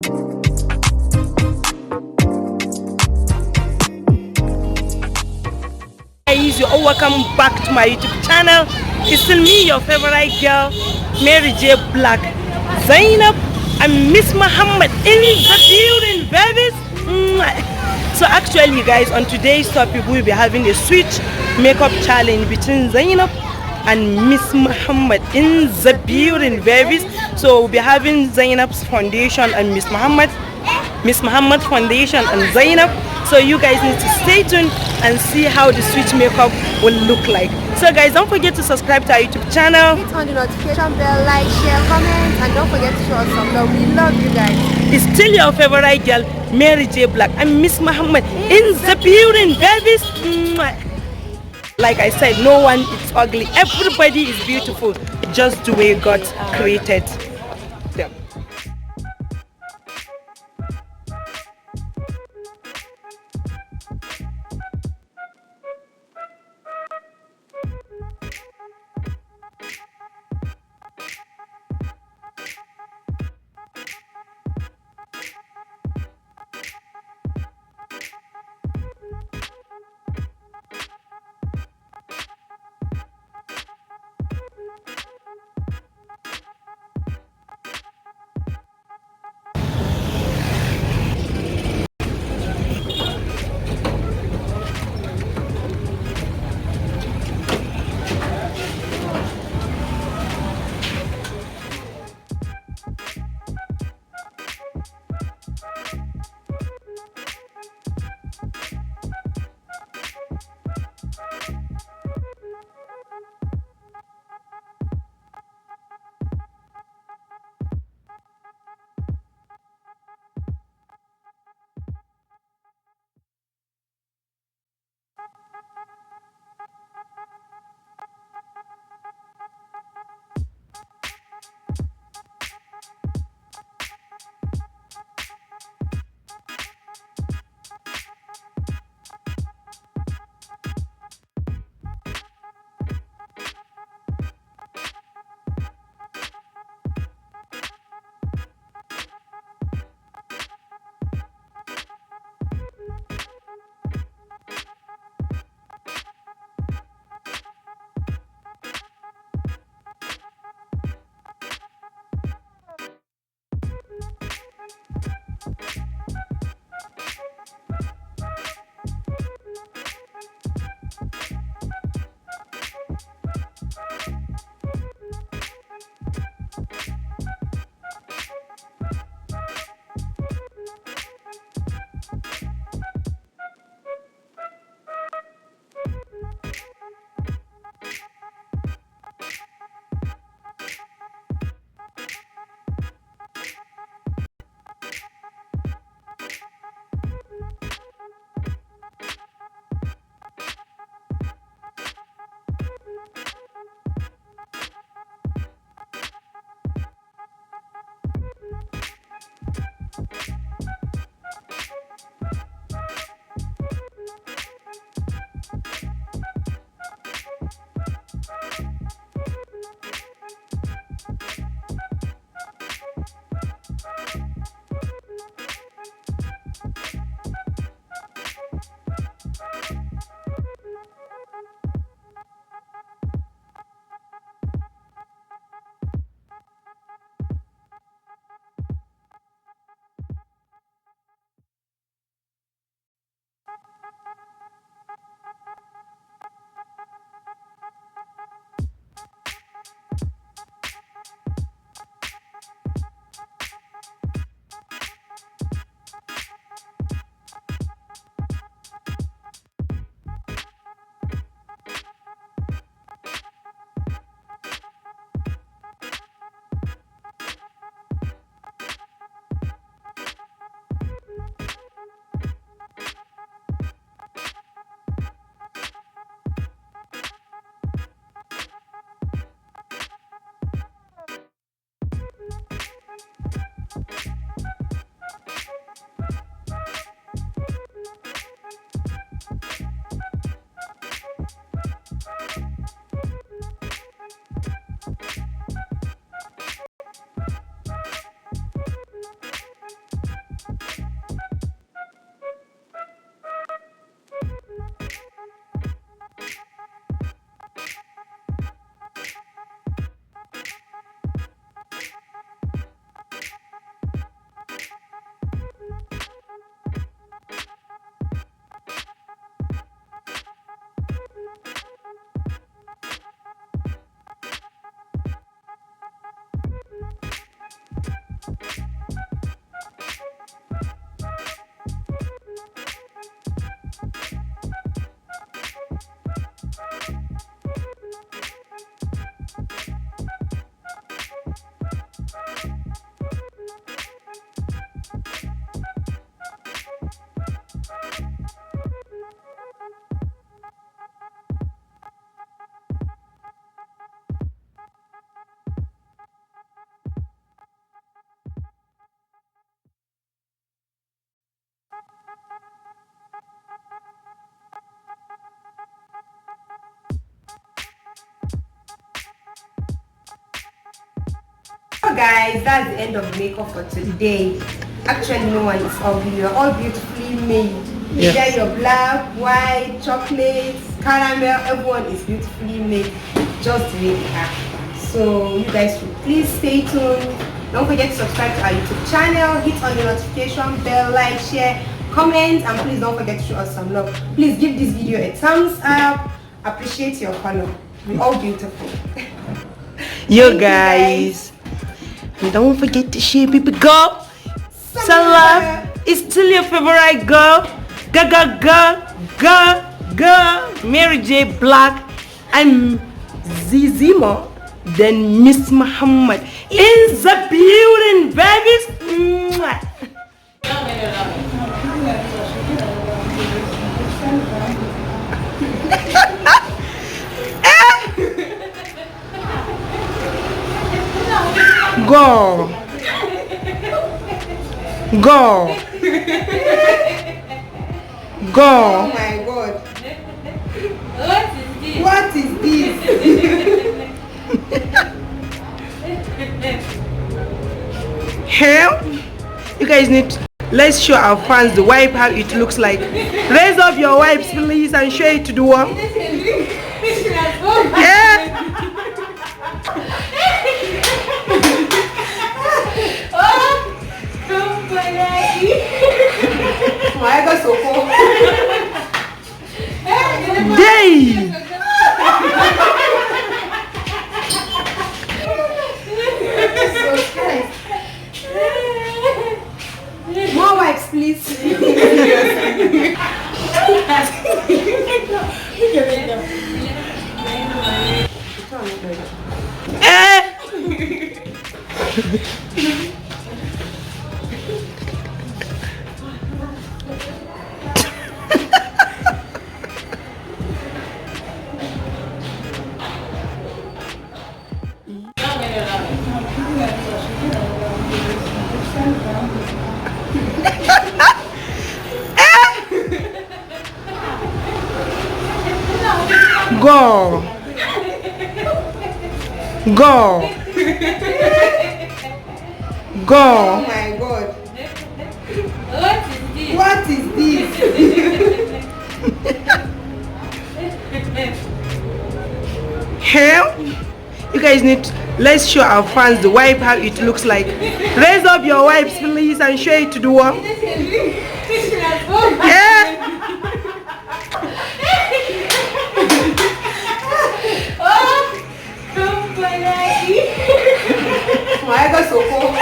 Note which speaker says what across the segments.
Speaker 1: Guys, you're all welcome back to my YouTube channel. It's still me, your favorite girl, Mary J. Black, Zainab, and Miss Muhammad in the building, babies. So actually, guys, on today's topic, we'll be having a switch makeup challenge between Zainab and Miss Muhammad in the building, babies. So we'll be having Zainab's foundation and Miss Muhammad's foundation and Zainab. So you guys need to stay tuned and see how the switch makeup will look like. So guys, don't forget to subscribe to our YouTube channel.
Speaker 2: Hit on the notification bell, like, share, comment, and don't forget to show us some love. We love you guys.
Speaker 1: It's still your favorite girl, Mary J. Black, and Miss Muhammad in the building, babies. Like I said, no one is ugly. Everybody is beautiful, just the way God created them.
Speaker 2: So guys, that's the end of the makeup for today. Actually, no one is ugly. You're all beautifully made.
Speaker 1: Yes.
Speaker 2: There you're black, white, chocolate, caramel. Everyone is beautifully made just the way they are. So you guys should please stay tuned. Don't forget to subscribe to our YouTube channel. Hit on the notification bell, like, share, comment, and please don't forget to show us some love. Please give this video a thumbs up. Appreciate your follow. We're all beautiful.
Speaker 1: You guys. And don't forget to share, people. Go. Salam is still your favorite girl. Go. Mary J. Black. I'm Zizimo. Then Miss Muhammad in the building, babies. Mwah. Go.
Speaker 2: Oh my god. What is this?
Speaker 1: Hell, you guys need. Let's show our fans the wipe how it looks like. Raise up your wipes, please, and show it to the world. Yeah.
Speaker 2: I got so cold.
Speaker 1: Day.
Speaker 2: More wipes, please.
Speaker 1: Go.
Speaker 2: Oh my god. What is this?
Speaker 1: Hell, you guys need. Let's show our fans the wipe how it looks like. Raise up your wipes, please, and show it to the world. Yeah.
Speaker 2: I got so cold.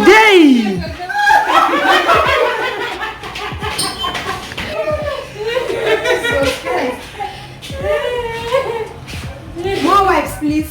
Speaker 1: Day.
Speaker 2: More wipes, please.